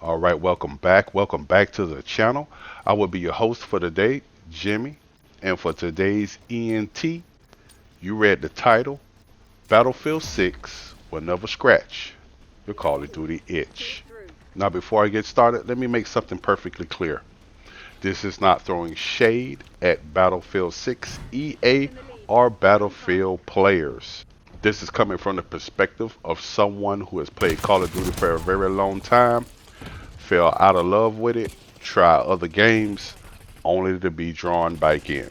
All right, welcome back. Welcome back to the channel. I will be your host for today, Jimmy. And for today's ENT, you read the title, Battlefield 6 will never scratch your Call of Duty itch. Now, before I get started, let me make something perfectly clear. This is not throwing shade at Battlefield 6 EA or Battlefield players. This is coming from the perspective of someone who has played Call of Duty for a very long time, fell out of love with it, tried other games, only to be drawn back in.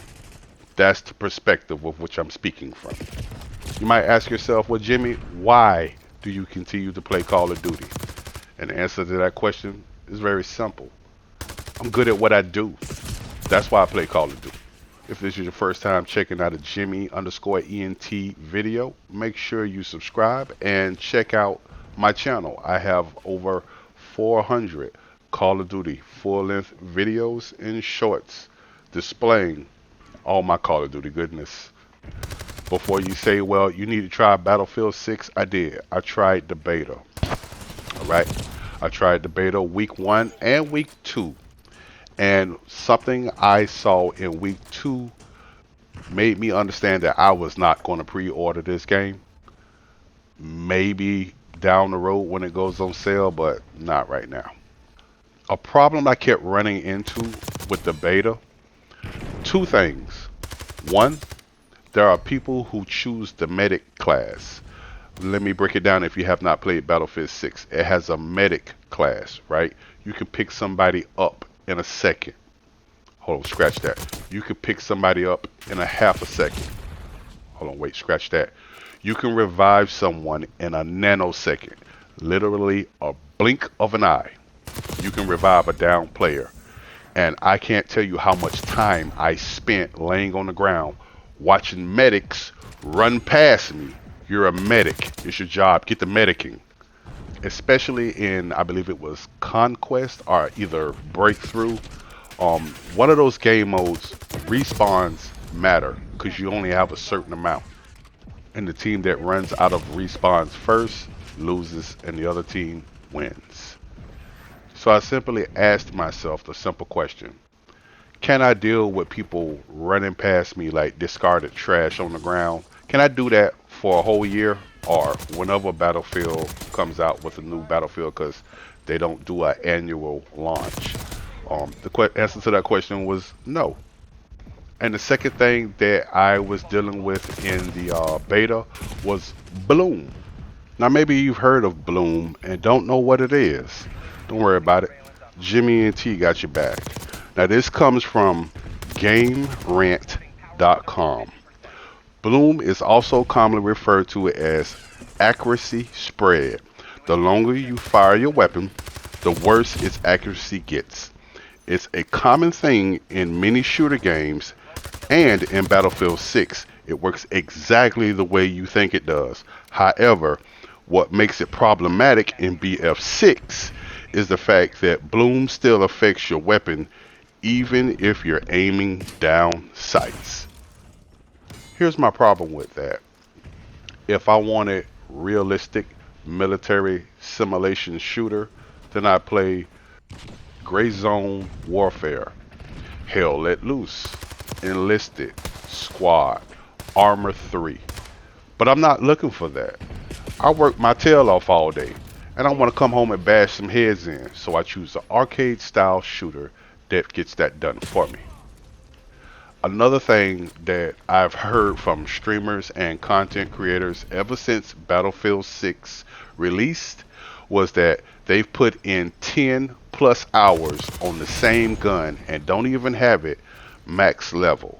That's the perspective of which I'm speaking from. You might ask yourself, well, Jimmy, why do you continue to play Call of Duty? And the answer to that question is very simple. I'm good at what I do. That's why I play Call of Duty. If this is your first time checking out a Jimmy underscore ENT video, make sure you subscribe and check out my channel. I have over 400 Call of Duty full-length videos and shorts displaying all my Call of Duty goodness. Before you say, well, you need to try Battlefield 6, I did. I tried the beta. Alright? I tried the beta week 1 and week 2. And something I saw in week 2 made me understand that I was not going to pre-order this game. Maybe down the road when it goes on sale, but not right now. A problem I kept running into with the beta, two things. One, there are people who choose the medic class. Let me break it down if you have not played Battlefield 6. It has a medic class, right? You can pick somebody up in a second. Hold on, scratch that. You can pick somebody up in a half a second. Hold on, wait, scratch that. You can revive someone in a nanosecond. Literally a blink of an eye. You can revive a down player. And I can't tell you how much time I spent laying on the ground watching medics run past me. You're a medic. It's your job. Get the medicing. Especially in, I believe it was Conquest or either Breakthrough. One of those game modes, respawns matter because you only have a certain amount. And the team that runs out of respawns first loses and the other team wins. So I simply asked myself the simple question. Can I deal with people running past me like discarded trash on the ground? Can I do that for a whole year or whenever Battlefield comes out with a new Battlefield because they don't do an annual launch? The answer to that question was no. And the second thing that I was dealing with in the beta was Bloom. Now maybe you've heard of Bloom and don't know what it is. Don't worry about it. Jimmy and T got your back. Now this comes from GameRant.com. Bloom is also commonly referred to as accuracy spread. The longer you fire your weapon, the worse its accuracy gets. It's a common thing in many shooter games, and in Battlefield 6, it works exactly the way you think it does. However, what makes it problematic in BF6 is the fact that Bloom still affects your weapon even if you're aiming down sights. Here's my problem with that. If I wanted realistic military simulation shooter, then I play Gray Zone Warfare, Hell Let Loose, Enlisted, Squad, Armor 3. But I'm not looking for that. I work my tail off all day, and I want to come home and bash some heads in, so I choose an arcade style shooter that gets that done for me. Another thing that I've heard from streamers and content creators ever since Battlefield 6 released was that they've put in 10 plus hours on the same gun and don't even have it max level.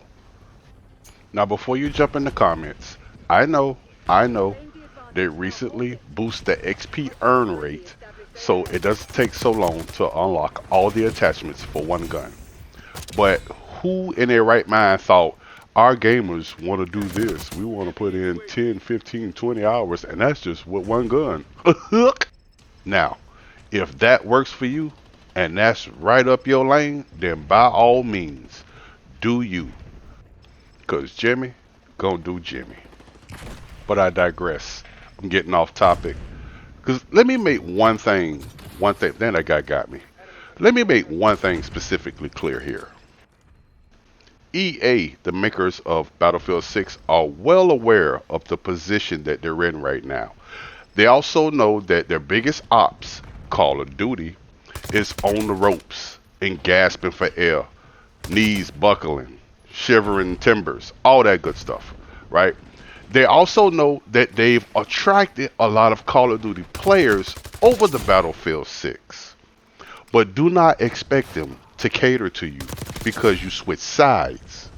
Now before you jump in the comments, I know they recently boosted the XP earn rate so it doesn't take so long to unlock all the attachments for one gun. But who in their right mind thought our gamers want to do this? We want to put in 10, 15, 20 hours and that's just with one gun. Now, if that works for you and that's right up your lane, then by all means, do you. Because Jimmy gonna do Jimmy. But I digress. I'm getting off topic. Because let me make one thing one thing, then that guy got me. Let me make one thing specifically clear here. EA, the makers of Battlefield 6, are well aware of the position that they're in right now. They also know that their biggest ops, Call of Duty, is on the ropes and gasping for air, knees buckling, shivering timbers, all that good stuff, right? They also know that they've attracted a lot of Call of Duty players over the Battlefield 6, but do not expect them to cater to you because you switch sides.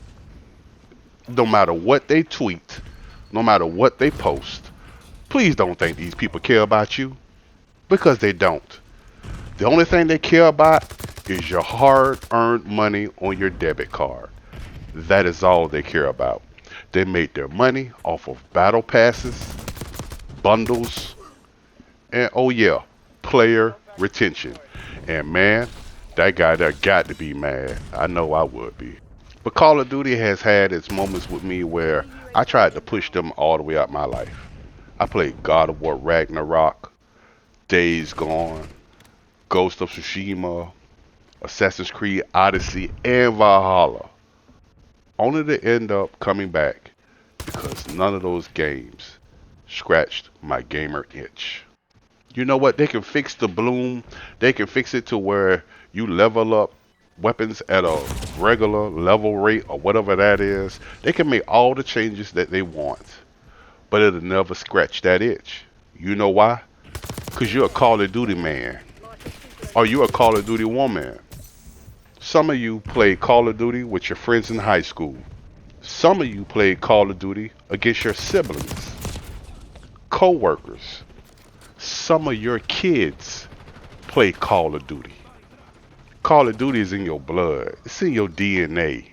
No matter what they tweet, no matter what they post, please don't think these people care about you because they don't. The only thing they care about is your hard-earned money on your debit card. That is all they care about. They made their money off of battle passes, bundles, and oh yeah, player retention. And man, that guy there got to be mad. I know I would be. But Call of Duty has had its moments with me where I tried to push them all the way out my life. I played God of War Ragnarok, Days Gone, Ghost of Tsushima, Assassin's Creed Odyssey, and Valhalla. Only to end up coming back because none of those games scratched my gamer itch. You know what? They can fix the bloom. They can fix it to where you level up weapons at a regular level rate or whatever that is. They can make all the changes that they want, but it'll never scratch that itch. You know why? Because you're a Call of Duty man or you're a Call of Duty woman. Some of you played Call of Duty with your friends in high school. Some of you played Call of Duty against your siblings, co-workers. Some of your kids play Call of Duty. Call of Duty is in your blood. It's in your DNA.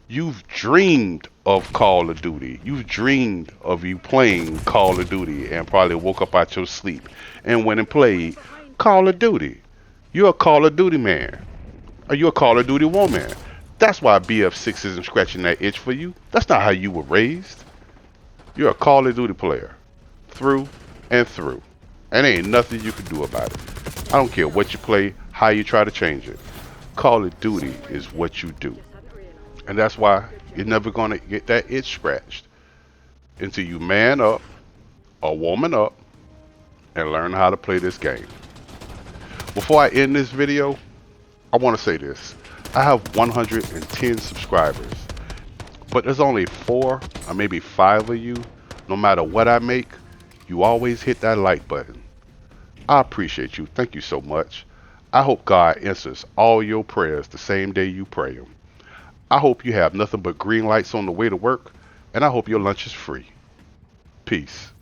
You've dreamed of Call of Duty. You've dreamed of you playing Call of Duty and probably woke up out your sleep and went and played Call of Duty. You're a Call of Duty man. Or you're a Call of Duty woman. That's why BF6 isn't scratching that itch for you. That's not how you were raised. You're a Call of Duty player. Through and through. And ain't nothing you can do about it. I don't care what you play, how you try to change it. Call of Duty is what you do. And that's why you're never going to get that itch scratched until you man up or woman up and learn how to play this game. Before I end this video, I want to say this. I have 110 subscribers, but there's only 4 or maybe 5 of you. No matter what I make, you always hit that like button. I appreciate you. Thank you so much. I hope God answers all your prayers the same day you pray them. I hope you have nothing but green lights on the way to work, and I hope your lunch is free. Peace.